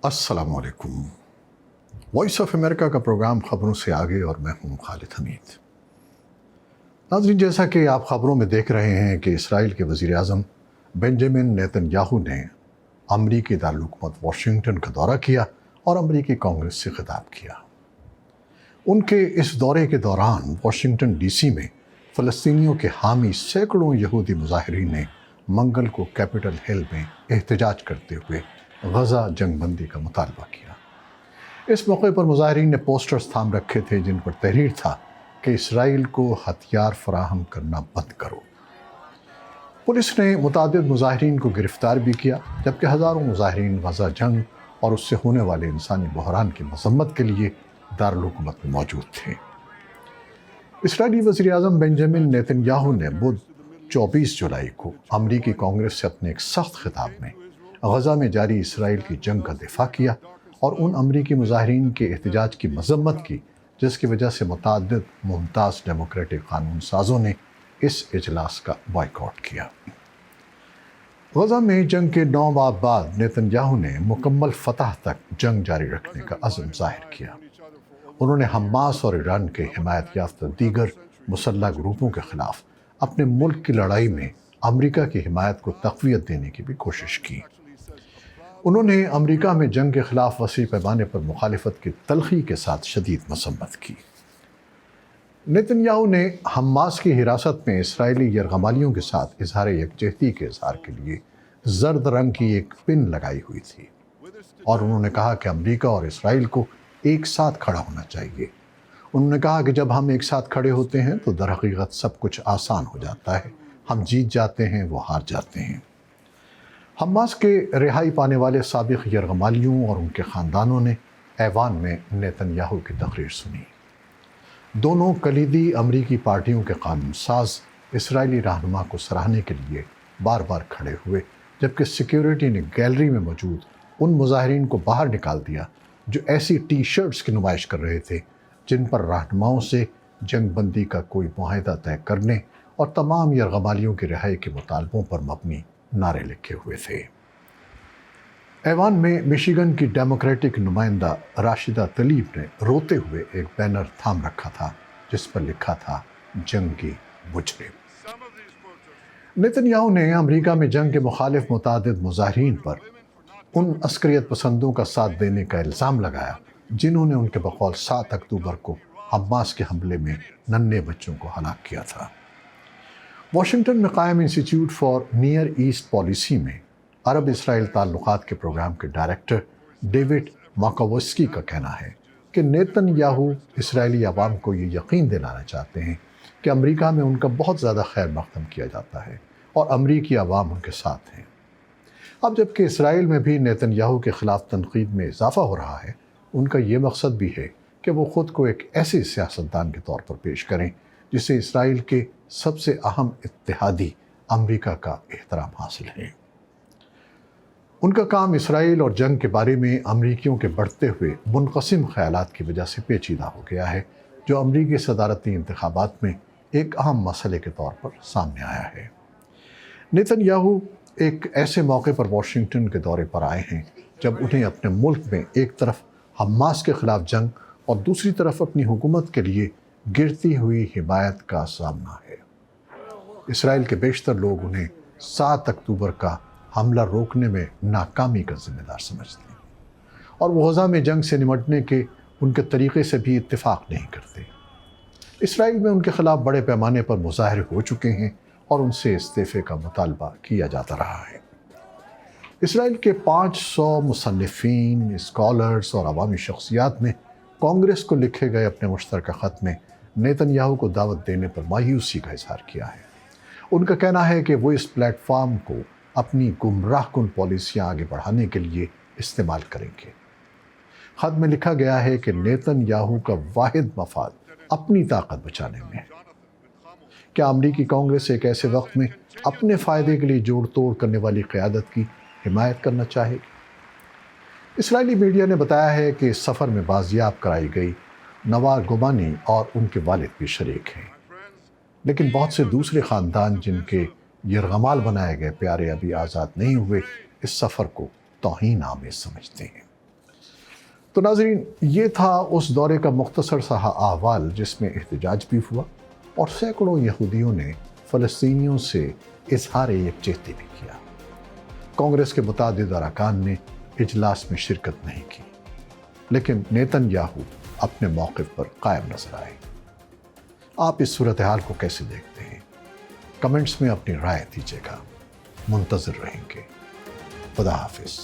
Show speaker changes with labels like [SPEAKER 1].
[SPEAKER 1] अस्सलाम वालेकुम। Voice of America का प्रोग्राम खबरों से आगे और मैं हूं खालिद हमीद। नाज़रीन, जैसा कि आप खबरों में देख रहे हैं कि इसराइल के वज़ीर आज़म बेंजामिन नेतन्याहू ने अमरीकी दारुल-हुकूमत वाशिंगटन का दौरा किया और अमरीकी कांग्रेस से खिताब किया। उनके इस दौरे के दौरान वाशिंगटन डीसी में फ़लस्तीनियों के हामी सैकड़ों यहूदी मुज़ाहिरीन ने मंगल को कैपिटल हिल में एहतजाज करते हुए गज़ा जंगबंदी का मुतालबा किया। इस मौके पर मुज़ाहिरीन ने पोस्टर्स थाम रखे थे जिन पर तहरीर था कि इसराइल को हथियार फराहम करना बंद करो। पुलिस ने मुतादिद मुज़ाहिरीन को गिरफ्तार भी किया, जबकि हज़ारों मुज़ाहिरीन गज़ा जंग और उससे होने वाले इंसानी बहरान की मज़म्मत के लिए दारुल-हुकूमत में मौजूद थे। इसराइली वज़ीर आज़म बेंजामिन नेतन्याहू ने बुध 24 जुलाई को अमरीकी कांग्रेस से अपने एक सख्त खिताब में गज़ा में जारी इसराइल की जंग का दिफा किया और उन अमरीकी मुज़ाहिरीन के एहतजाज की मज़म्मत की जिसकी वजह से मुतअद्दिद मुमताज़ डेमोक्रेटिक कानून साज़ों ने इस इजलास का बॉयकॉट किया। गज़ा में जंग के 9 माह बाद नेतन्याहू ने मुकम्मल फतह तक जंग जारी रखने का अज़्म ज़ाहिर किया। उन्होंने हमास और ईरान के हिमायत याफ्ता दीगर मुसल्लह ग्रुपों के ख़िलाफ़ अपने मुल्क की लड़ाई में अमरीका की हिमायत को तक़वियत देने की भी कोशिश की। उन्होंने अमरीका में जंग के ख़िलाफ़ वसी पैमाने पर मुखालिफत की तलख़ी के साथ शदीद मसम्मत की। नेतन्याहू ने हमास की हिरासत में इसराइली यरगमालियों के साथ इज़हार यकजहती के इज़हार के लिए ज़र्द रंग की एक पिन लगाई हुई थी और उन्होंने कहा कि अमरीका और इसराइल को एक साथ खड़ा होना चाहिए। उन्होंने कहा कि जब हम एक साथ खड़े होते हैं तो दरहकीकत सब कुछ आसान हो जाता है, हम जीत जाते हैं, वो हार जाते हैं। हमास के रिहाई पाने वाले साबिक़ यरगमालियों और उनके ख़ानदानों ने ऐवान में नेतन्याहू की तकरीर सुनी। दोनों कलीदी अमरीकी पार्टियों के कानून साज इसराइली रहनुमा को सराहने के लिए बार बार खड़े हुए, जबकि सिक्योरिटी ने गैलरी में मौजूद उन मुज़ाहिरीन को बाहर निकाल दिया जो ऐसी टी शर्ट्स की नुमाइश कर रहे थे जिन पर रहनुमाओं से जंगबंदी का कोई मुआहदा तय करने और तमाम यरगमालियों की रिहाई के मुतालबों पर मबनी नारे लिखे हुए थे। ऐवान में मिशिगन की डेमोक्रेटिक नुमाइंदा राशिदा तलीब ने रोते हुए एक बैनर थाम रखा था जिस पर लिखा था जंगी मुजरिम। नेतन्याहू ने अमरीका में जंग के मुखालिफ मुतादिद मुज़ाहिरीन पर उन अस्करियत पसंदों का साथ देने का इल्ज़ाम लगाया जिन्होंने उनके बकौल 7 अक्टूबर को हमास के हमले में नन्हे बच्चों को हलाक किया था। वाशिंगटन में कायम institute for near east policy में अरब इसराइल ताल्लुकात के प्रोग्राम के डायरेक्टर डेविड माकावस्की का कहना है कि नेतन्याहू इसराइली अवाम को ये यकीन दिलाना चाहते हैं कि अमरीका में उनका बहुत ज़्यादा खैर मक़दम किया जाता है और अमरीकी अवाम उनके साथ हैं। अब जबकि इसराइल में भी नेतन्याहू के ख़िलाफ़ तनक़ीद में इजाफ़ा हो रहा है, उनका ये मकसद भी है कि वो ख़ुद को एक ऐसे सियासतदान के तौर पर पेश करें जिसे इसराइल के सबसे अहम इत्तेहादी अमरीका का एहतराम हासिल है। उनका काम इसराइल और जंग के बारे में अमरीकियों के बढ़ते हुए मुनक़सिम ख़यालात की वजह से पेचीदा हो गया है, जो अमरीकी सदारती इंतख़ाबात में एक अहम मसले के तौर पर सामने आया है। नेतन्याहू एक ऐसे मौके पर वाशिंगटन के दौरे पर आए हैं जब उन्हें अपने मुल्क में एक तरफ हमास के ख़िलाफ़ जंग और दूसरी तरफ अपनी हुकूमत के लिए गिरती हुई हिमायत का सामना है। इसराइल के बेशतर लोग उन्हें 7 अक्टूबर का हमला रोकने में नाकामी का ज़िम्मेदार समझते हैं और वो गज़ा में जंग से निमटने के उनके तरीक़े से भी इत्तेफाक नहीं करते। इसराइल में उनके ख़िलाफ़ बड़े पैमाने पर मुज़ाहरे हो चुके हैं और उनसे इस्तीफ़े का मुतालबा किया जाता रहा है। इसराइल के 500 मुसन्निफ़ीन, स्कॉलर्स और अवामी शख्सियात ने कांग्रेस को लिखे गए अपने मुश्तरका ख़त में नेतन्याहू को दावत देने पर मायूसी का इज़हार किया है। उनका कहना है कि वो इस प्लेटफार्म को अपनी गुमराहकुन पॉलिसियाँ आगे बढ़ाने के लिए इस्तेमाल करेंगे। ख़त में लिखा गया है कि नेतन्याहू का वाहिद मफाद अपनी ताकत बचाने में है। क्या अमरीकी कांग्रेस एक ऐसे वक्त में अपने फ़ायदे के लिए जोड़ तोड़ करने वाली क़यादत की हिमायत करना चाहेगी? इसराइली मीडिया ने बताया है कि इस सफ़र में बाजियाब कराई गई नवार गुमानी और उनके वालिद भी शरीक हैं, लेकिन बहुत से दूसरे ख़ानदान जिनके यरगमाल बनाए गए प्यारे अभी आज़ाद नहीं हुए, इस सफ़र को तौहीन आमेज़ समझते हैं। تو ناظرین، یہ تھا اس دورے کا مختصر سا احوال جس میں احتجاج بھی ہوا اور سینکڑوں یہودیوں نے فلسطینیوں سے اظہار یکجہتی بھی کیا۔ کانگریس کے متعدد ارکان نے اجلاس میں شرکت نہیں کی، لیکن نیتن یاہو اپنے موقف پر قائم نظر آئے۔ آپ اس صورتحال کو کیسے دیکھتے ہیں؟ کمنٹس میں اپنی رائے دیجیے گا، منتظر رہیں گے۔ خدا حافظ۔